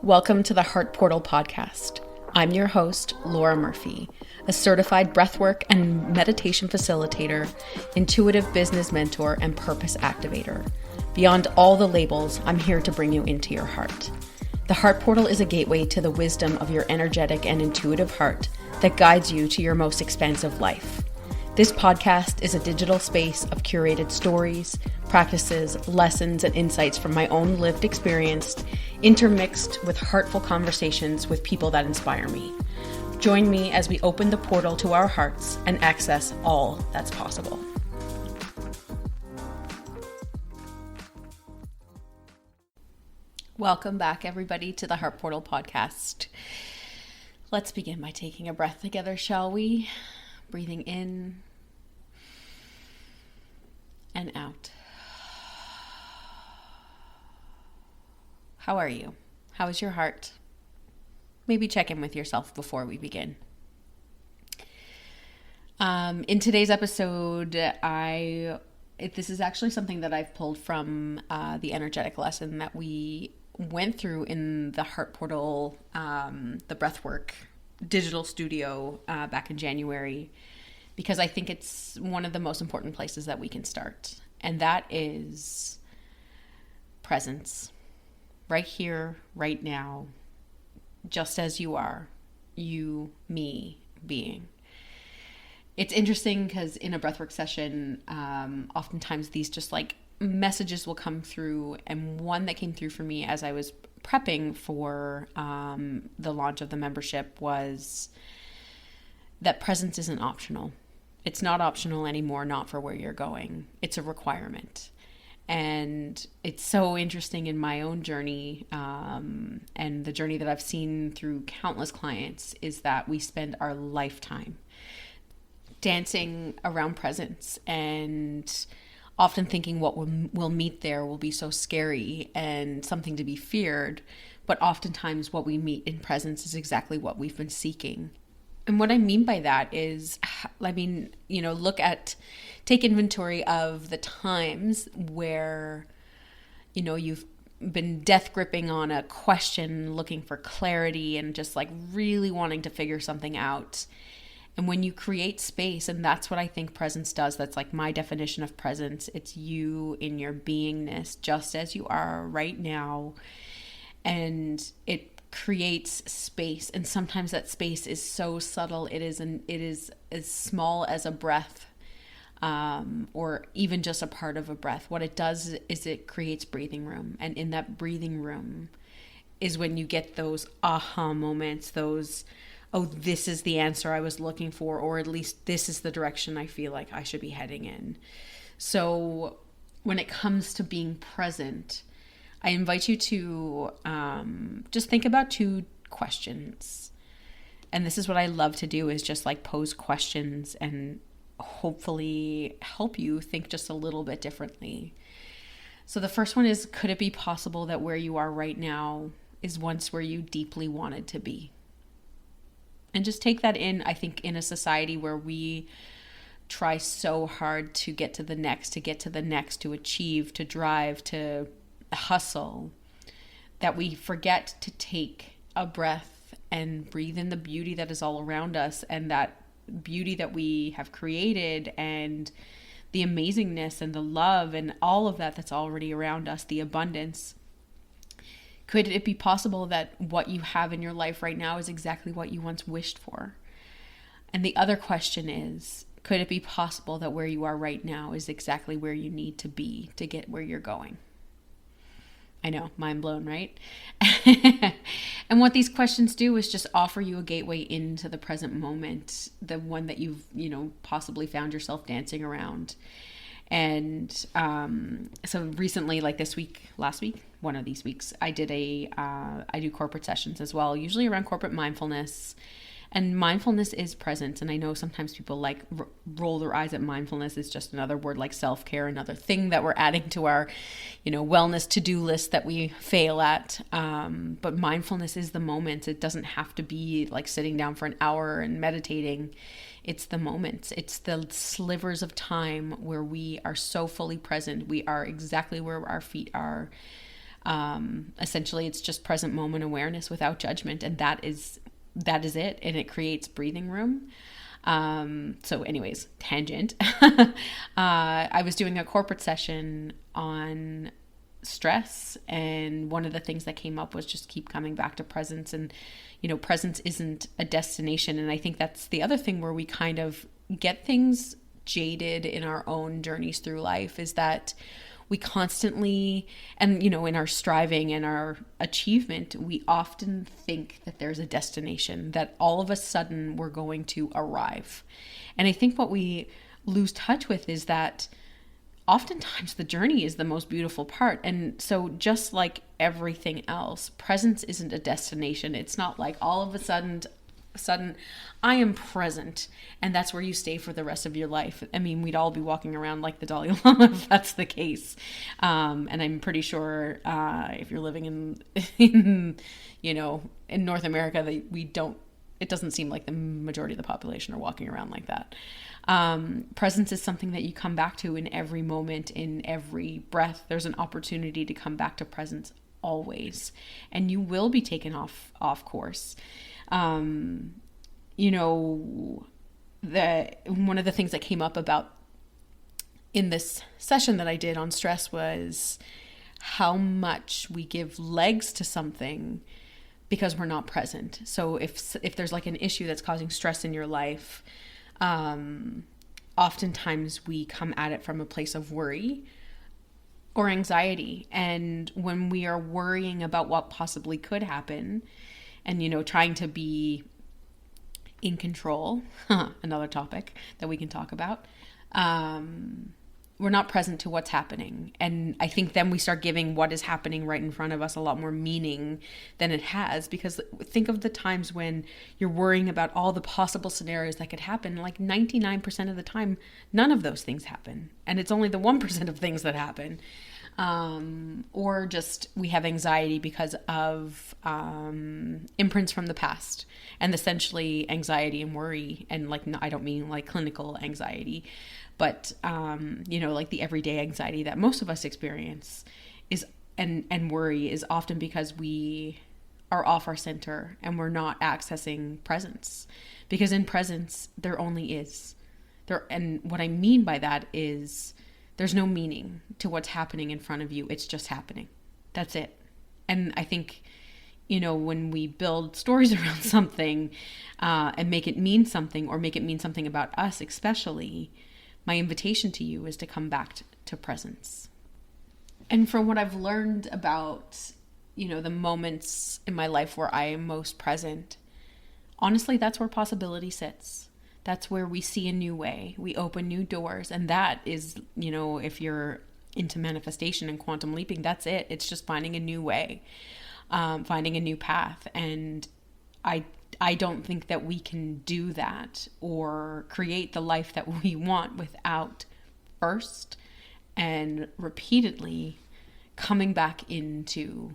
Welcome to the Heart Portal podcast. I'm your host, Laura Murphy, a certified breathwork and meditation facilitator, intuitive business mentor, and purpose activator. Beyond all the labels, I'm here to bring you into your heart. The Heart Portal is a gateway to the wisdom of your energetic and intuitive heart that guides you to your most expansive life. This podcast is a digital space of curated stories, practices, lessons, and insights from my own lived experience, intermixed with heartful conversations with people that inspire me. Join me as we open the portal to our hearts and access all that's possible. Welcome back, everybody, to the Heart Portal podcast. Let's begin by taking a breath together, shall we? Breathing in and out. How are you? How is your heart? Maybe check in with yourself before we begin. In today's episode, this is actually something that I've pulled from the energetic lesson that we went through in the Heart Portal, the breathwork digital studio back in January, because I think it's one of the most important places that we can start. And that is presence. Right here, right now, just as you are, you, me, being. It's interesting because in a breathwork session, oftentimes these just like messages will come through. And one that came through for me as I was prepping for the launch of the membership was that presence isn't optional. It's not optional anymore, not for where you're going. It's a requirement. And it's so interesting in my own journey and the journey that I've seen through countless clients is that we spend our lifetime dancing around presence and often thinking what we'll meet there will be so scary and something to be feared. But oftentimes what we meet in presence is exactly what we've been seeking. And what I mean by that is, take inventory of the times where, you've been death gripping on a question, looking for clarity and just like really wanting to figure something out. And when you create space, and that's what I think presence does, that's like my definition of presence. It's you in your beingness, just as you are right now. And it creates space, and sometimes that space is so subtle. It is as small as a breath, or even just a part of a breath. What it does is it creates breathing room, and in that breathing room is when you get those aha moments, those, oh, this is the answer I was looking for, or at least this is the direction I feel like I should be heading in. So when it comes to being present, I invite you to just think about two questions. And this is what I love to do, is just like pose questions and hopefully help you think just a little bit differently. So the first one is, could it be possible that where you are right now is once where you deeply wanted to be? And just take that in. I think in a society where we try so hard to get to the next, to achieve, to drive, to hustle, that we forget to take a breath and breathe in the beauty that is all around us, and that beauty that we have created, and the amazingness and the love and all of that that's already around us, the abundance. Could it be possible that what you have in your life right now is exactly what you once wished for? And the other question is, could it be possible that where you are right now is exactly where you need to be to get where you're going? I know, mind blown, right? And what these questions do is just offer you a gateway into the present moment, the one that you've, possibly found yourself dancing around. And so recently, like last week, one of these weeks, I do corporate sessions as well, usually around corporate mindfulness. And mindfulness is presence. And I know sometimes people like roll their eyes at mindfulness. It's just another word like self-care, another thing that we're adding to our, wellness to-do list that we fail at. But mindfulness is the moment. It doesn't have to be like sitting down for an hour and meditating. It's the moments. It's the slivers of time where we are so fully present. We are exactly where our feet are. Essentially, it's just present moment awareness without judgment, and that is it, and it creates breathing room. So anyways, tangent. I was doing a corporate session on stress, and one of the things that came up was just keep coming back to presence. And presence isn't a destination, and I think that's the other thing where we kind of get things jaded in our own journeys through life, is that we constantly, and in our striving and our achievement, we often think that there's a destination, that all of a sudden we're going to arrive. And I think what we lose touch with is that oftentimes the journey is the most beautiful part. And so just like everything else, presence isn't a destination. It's not like all of a sudden I am present, and that's where you stay for the rest of your life. I mean, we'd all be walking around like the Dalai Lama if that's the case. And I'm pretty sure if you're living in North America, it doesn't seem like the majority of the population are walking around like that. Presence is something that you come back to in every moment, in every breath. There's an opportunity to come back to presence always, and you will be taken off course. One of the things that came up about in this session that I did on stress was how much we give legs to something because we're not present. So if there's like an issue that's causing stress in your life, oftentimes we come at it from a place of worry or anxiety. And when we are worrying about what possibly could happen, and, trying to be in control, another topic that we can talk about, we're not present to what's happening. And I think then we start giving what is happening right in front of us a lot more meaning than it has. Because think of the times when you're worrying about all the possible scenarios that could happen. Like 99% of the time, none of those things happen. And it's only the 1% of things that happen. Or just we have anxiety because of imprints from the past, and essentially anxiety and worry, and I don't mean like clinical anxiety, but like the everyday anxiety that most of us experience is, and worry is often because we are off our center and we're not accessing presence, because in presence there only is there. And what I mean by that is there's no meaning to what's happening in front of you. It's just happening. That's it. And I think, when we build stories around something and make it mean something, or make it mean something about us especially, my invitation to you is to come back to presence. And from what I've learned about, the moments in my life where I am most present, honestly, that's where possibility sits. That's where we see a new way. We open new doors. And that is, if you're into manifestation and quantum leaping, that's it. It's just finding a new way, finding a new path. And I don't think that we can do that or create the life that we want without first and repeatedly coming back into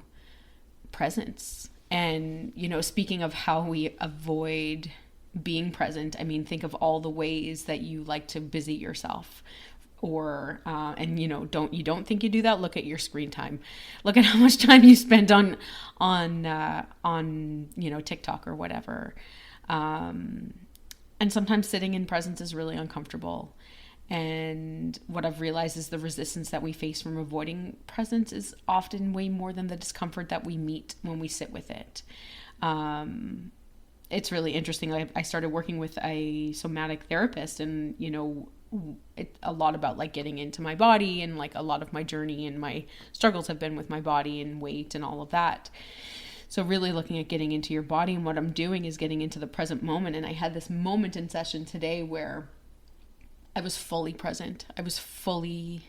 presence. And, speaking of how we avoid being present, I mean, think of all the ways that you like to busy yourself, or don't think you do that. Look at your screen time. Look at how much time you spend on TikTok or whatever. And sometimes sitting in presence is really uncomfortable. And what I've realized is the resistance that we face from avoiding presence is often way more than the discomfort that we meet when we sit with it. It's really interesting. I started working with a somatic therapist, and, it's a lot about getting into my body, and a lot of my journey and my struggles have been with my body and weight and all of that. So really looking at getting into your body, and what I'm doing is getting into the present moment. And I had this moment in session today where I was fully present. I was fully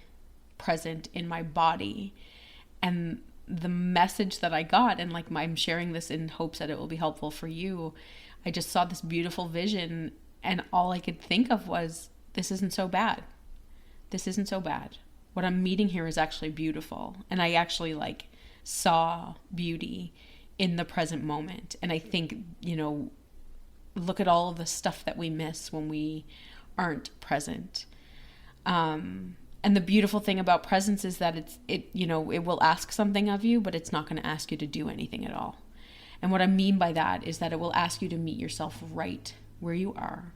present in my body. And the message that I got, and I'm sharing this in hopes that it will be helpful for you, I just saw this beautiful vision, and all I could think of was, this isn't so bad. This isn't so bad. What I'm meeting here is actually beautiful. And I actually saw beauty in the present moment. And I think, look at all of the stuff that we miss when we aren't present. And the beautiful thing about presence is that it will ask something of you, but it's not going to ask you to do anything at all. And what I mean by that is that it will ask you to meet yourself right where you are,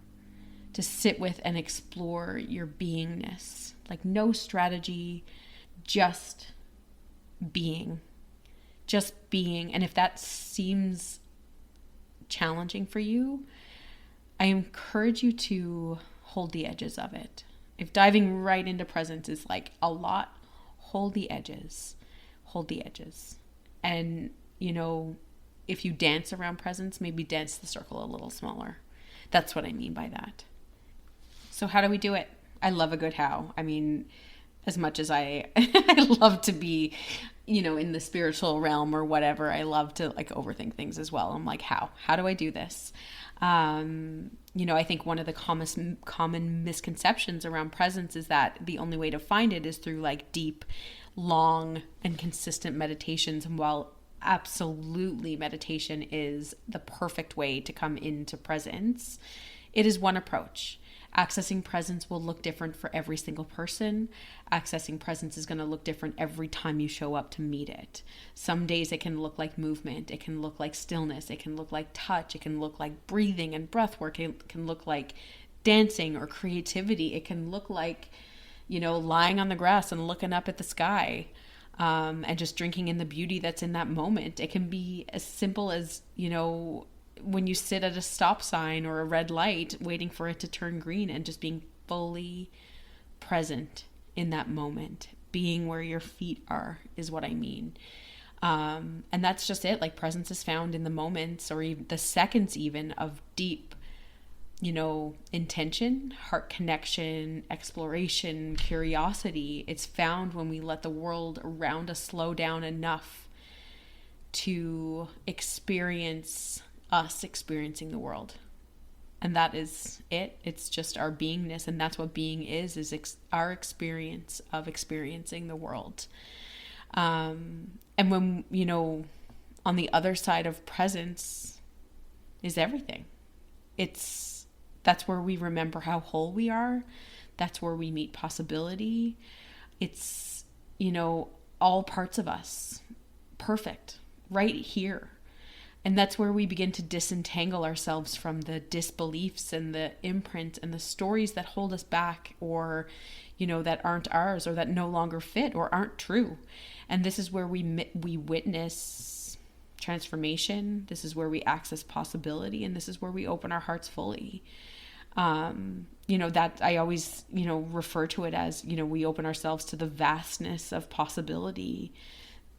to sit with and explore your beingness. Like no strategy, just being. Just being. And if that seems challenging for you, I encourage you to hold the edges of it. If diving right into presence is like a lot, hold the edges. Hold the edges. And, if you dance around presence, maybe dance the circle a little smaller. That's what I mean by that. So how do we do it? I love a good how. I mean, as much as I love to be, in the spiritual realm or whatever, I love to like overthink things as well. I'm like, how do I do this? I think one of the common misconceptions around presence is that the only way to find it is through like deep, long and consistent meditations. And while absolutely meditation is the perfect way to come into presence, it is one approach. Accessing presence will look different for every single person. Accessing presence is going to look different every time you show up to meet it. Some days it can look like movement. It can look like stillness. It can look like touch. It can look like breathing and breath work. It can look like dancing or creativity. It can look like, lying on the grass and looking up at the sky. And just drinking in the beauty that's in that moment. It can be as simple as, when you sit at a stop sign or a red light waiting for it to turn green and just being fully present in that moment. Being where your feet are is what I mean. And that's just it. Like presence is found in the moments or even the seconds even of deep, intention, heart connection, exploration, curiosity. It's found when we let the world around us slow down enough to experience us experiencing the world. And that is it. It's just our beingness. And that's what being is our experience of experiencing the world. And when, on the other side of presence is everything. That's where we remember how whole we are. That's where we meet possibility. It's, all parts of us perfect right here. And that's where we begin to disentangle ourselves from the disbeliefs and the imprint and the stories that hold us back or, that aren't ours or that no longer fit or aren't true. And this is where we witness transformation. This is where we access possibility. And this is where we open our hearts fully. That I always, refer to it as, we open ourselves to the vastness of possibility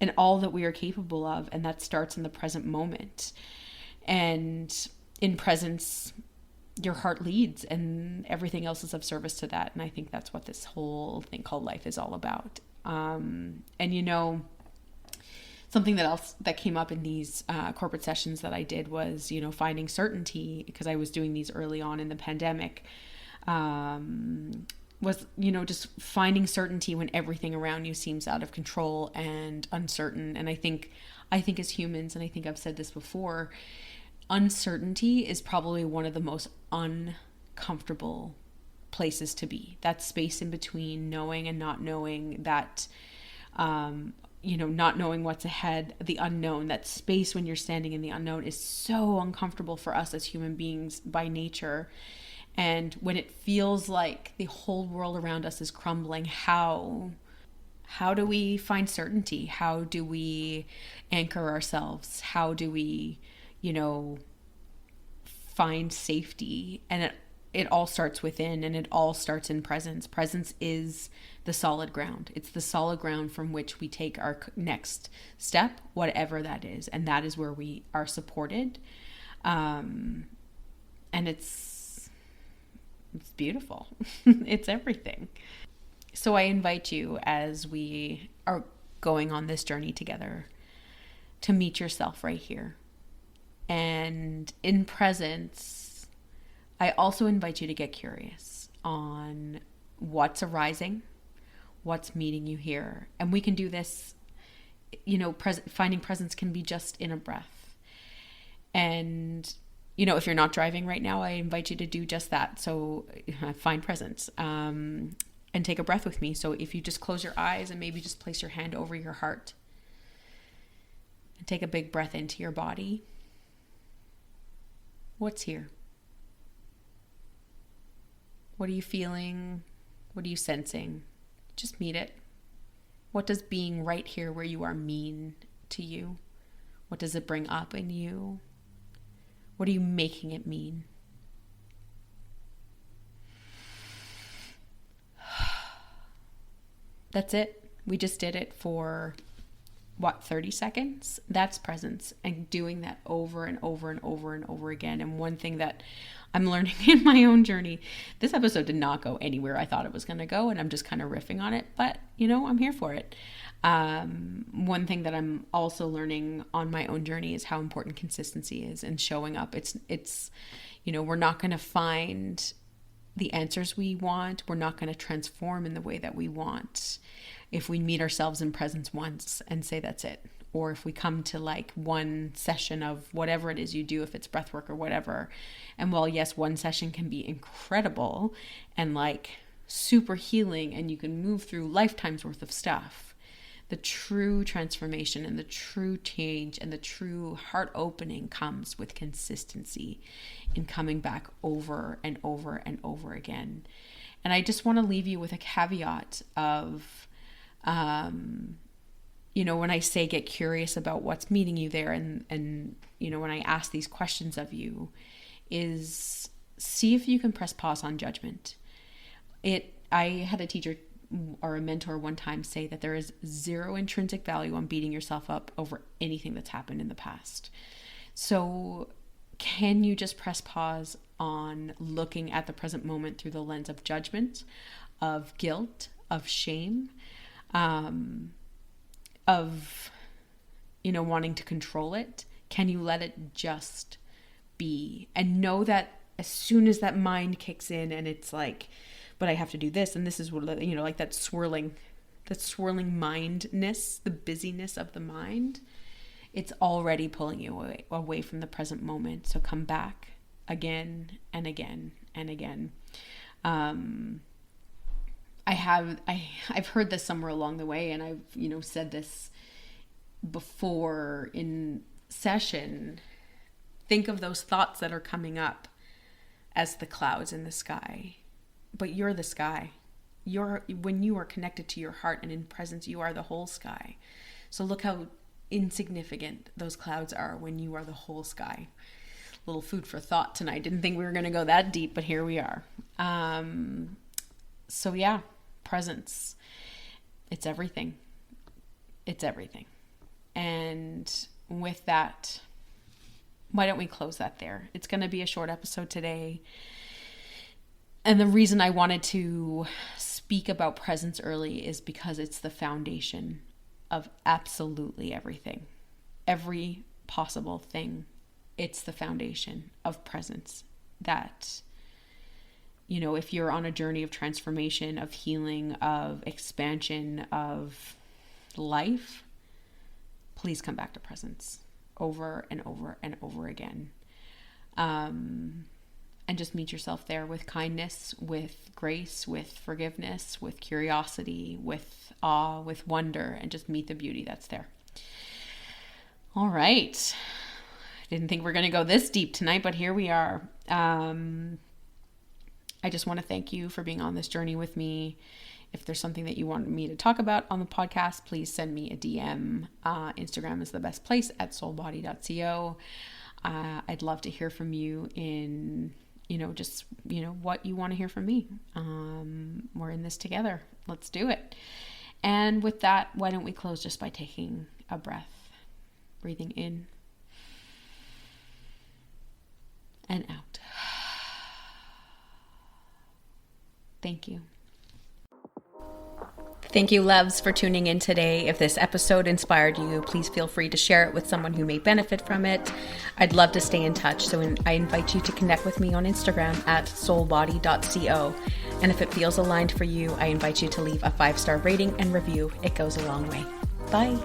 and all that we are capable of. And that starts in the present moment. And in presence, your heart leads and everything else is of service to that. And I think that's what this whole thing called life is all about. Something that came up in these corporate sessions that I did was, finding certainty, because I was doing these early on in the pandemic, was, just finding certainty when everything around you seems out of control and uncertain. And I think as humans, and I think I've said this before, uncertainty is probably one of the most uncomfortable places to be. That space in between knowing and not knowing, that, not knowing what's ahead, the unknown, that space when you're standing in the unknown is so uncomfortable for us as human beings by nature. And when it feels like the whole world around us is crumbling, how do we find certainty? How do we anchor ourselves? How do we, find safety? And it all starts within, and it all starts in presence. Presence is the solid ground. It's the solid ground from which we take our next step, whatever that is. And that is where we are supported. And it's beautiful. It's everything. So I invite you, as we are going on this journey together, to meet yourself right here. And in presence, I also invite you to get curious on what's arising, what's meeting you here. And we can do this, finding presence can be just in a breath. And if you're not driving right now, I invite you to do just that. So find presence. and take a breath with me. So if you just close your eyes and maybe just place your hand over your heart and take a big breath into your body. What's here? What are you feeling? What are you sensing? Just meet it. What does being right here where you are mean to you? What does it bring up in you? What are you making it mean? That's it. We just did it for 30 seconds? That's presence, and doing that over and over and over and over again. And one thing that I'm learning in my own journey, this episode did not go anywhere I thought it was going to go, and I'm just kind of riffing on it, but I'm here for it. One thing that I'm also learning on my own journey is how important consistency is and showing up. It's we're not going to find the answers we want. We're not going to transform in the way that we want if we meet ourselves in presence once and say that's it. Or if we come to like one session of whatever it is you do, if it's breath work or whatever. And while yes, one session can be incredible and like super healing and you can move through lifetimes worth of stuff, the true transformation and the true change and the true heart opening comes with consistency in coming back over and over and over again. And I just want to leave you with a caveat of, when I say get curious about what's meeting you there and when I ask these questions of you, is see if you can press pause on judgment. I had a teacher or a mentor one time say that there is zero intrinsic value on beating yourself up over anything that's happened in the past. So can you just press pause on looking at the present moment through the lens of judgment, of guilt, of shame, of wanting to control it? Can you let it just be and know that as soon as that mind kicks in and it's like, but I have to do this and this is what, like that swirling mindness, the busyness of the mind, it's already pulling you away from the present moment. So come back again and again and again. I've heard this somewhere along the way, and I've, said this before in session. Think of those thoughts that are coming up as the clouds in the sky, but you're the sky. When you are connected to your heart and in presence, you are the whole sky. So look how insignificant those clouds are when you are the whole sky. Little food for thought tonight. Didn't think we were going to go that deep, but here we are. So yeah, presence. It's everything. It's everything. And with that, why don't we close that there? It's going to be a short episode today. And the reason I wanted to speak about presence early is because it's the foundation of absolutely everything. Every possible thing. It's the foundation of presence that, if you're on a journey of transformation, of healing, of expansion, of life, please come back to presence over and over and over again. And just meet yourself there with kindness, with grace, with forgiveness, with curiosity, with awe, with wonder, and just meet the beauty that's there. All right. Didn't think we're going to go this deep tonight, but here we are. I just want to thank you for being on this journey with me. If there's something that you want me to talk about on the podcast, please send me a DM. Instagram is the best place at soulbody.co. I'd love to hear from you in, what you want to hear from me. We're in this together. Let's do it. And with that, why don't we close just by taking a breath, breathing in and out. Thank you. Thank you, loves, for tuning in today. If this episode inspired you, please feel free to share it with someone who may benefit from it. I'd love to stay in touch, so I invite you to connect with me on Instagram at soulbody.co. And if it feels aligned for you, I invite you to leave a 5-star rating and review. It goes a long way. Bye.